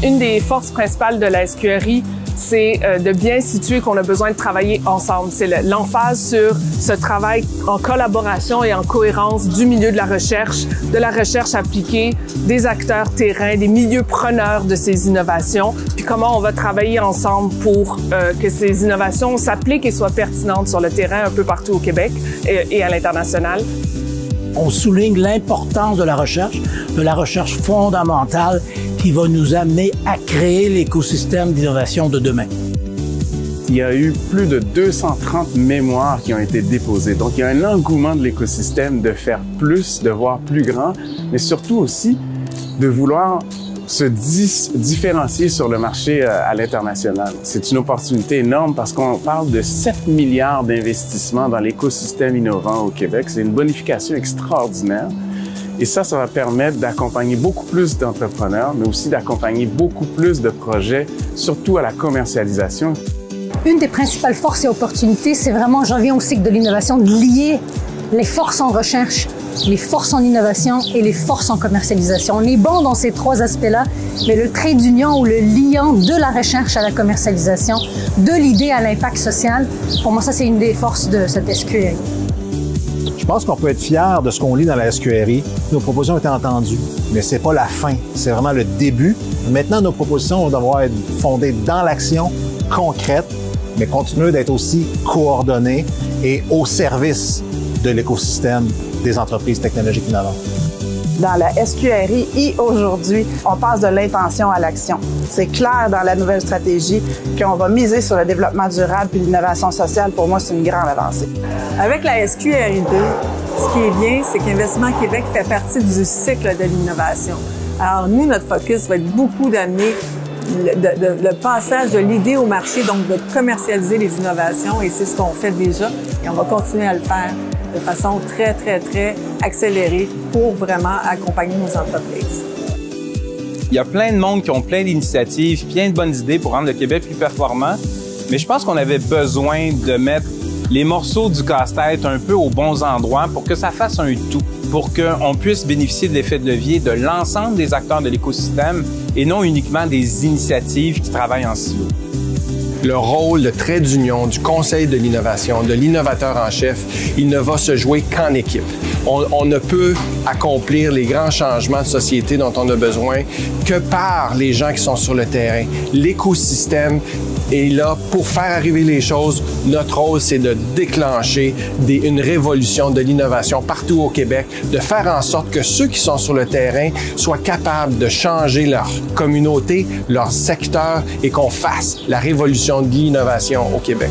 Une des forces principales de la SQRI, c'est de bien situer qu'on a besoin de travailler ensemble. C'est l'emphase sur ce travail en collaboration et en cohérence du milieu de la recherche appliquée, des acteurs terrain, des milieux preneurs de ces innovations, puis comment on va travailler ensemble pour que ces innovations s'appliquent et soient pertinentes sur le terrain un peu partout au Québec et à l'international. On souligne l'importance de la recherche fondamentale qui va nous amener à créer l'écosystème d'innovation de demain. Il y a eu plus de 230 mémoires qui ont été déposées. Donc, il y a un engouement de l'écosystème de faire plus, de voir plus grand, mais surtout aussi de vouloir se différencier sur le marché à l'international. C'est une opportunité énorme parce qu'on parle de 7 milliards d'investissements dans l'écosystème innovant au Québec. C'est une bonification extraordinaire. Et ça va permettre d'accompagner beaucoup plus d'entrepreneurs, mais aussi d'accompagner beaucoup plus de projets, surtout à la commercialisation. Une des principales forces et opportunités, c'est vraiment, j'en viens au cycle de l'innovation, de lier les forces en recherche, les forces en innovation et les forces en commercialisation. On est bon dans ces trois aspects-là, mais le trait d'union ou le liant de la recherche à la commercialisation, de l'idée à l'impact social, pour moi, ça, c'est une des forces de cette SQRI. Je pense qu'on peut être fier de ce qu'on lit dans la SQRI. Nos propositions ont été entendues, mais c'est pas la fin, c'est vraiment le début. Maintenant, nos propositions vont devoir être fondées dans l'action concrète, mais continuer d'être aussi coordonnées et au service de l'écosystème des entreprises technologiques innovantes. Dans la SQRI, aujourd'hui, on passe de l'intention à l'action. C'est clair dans la nouvelle stratégie qu'on va miser sur le développement durable et l'innovation sociale. Pour moi, c'est une grande avancée. Avec la SQRI 2, ce qui est bien, c'est qu'Investissement Québec fait partie du cycle de l'innovation. Alors, nous, notre focus va être beaucoup d'amener le passage de l'idée au marché, donc de commercialiser les innovations, et c'est ce qu'on fait déjà, et on va continuer à le faire de façon très, très, très accélérée pour vraiment accompagner nos entreprises. Il y a plein de monde qui ont plein d'initiatives, plein de bonnes idées pour rendre le Québec plus performant, mais je pense qu'on avait besoin de mettre les morceaux du casse-tête un peu aux bons endroits pour que ça fasse un tout, pour qu'on puisse bénéficier de l'effet de levier de l'ensemble des acteurs de l'écosystème et non uniquement des initiatives qui travaillent en silo. Le rôle de trait d'union du Conseil de l'innovation, de l'innovateur en chef, il ne va se jouer qu'en équipe. On ne peut accomplir les grands changements de société dont on a besoin que par les gens qui sont sur le terrain. L'écosystème est là pour faire arriver les choses. Notre rôle, c'est de déclencher une révolution de l'innovation partout au Québec, de faire en sorte que ceux qui sont sur le terrain soient capables de changer leur communauté, leur secteur et qu'on fasse la révolution de l'innovation au Québec.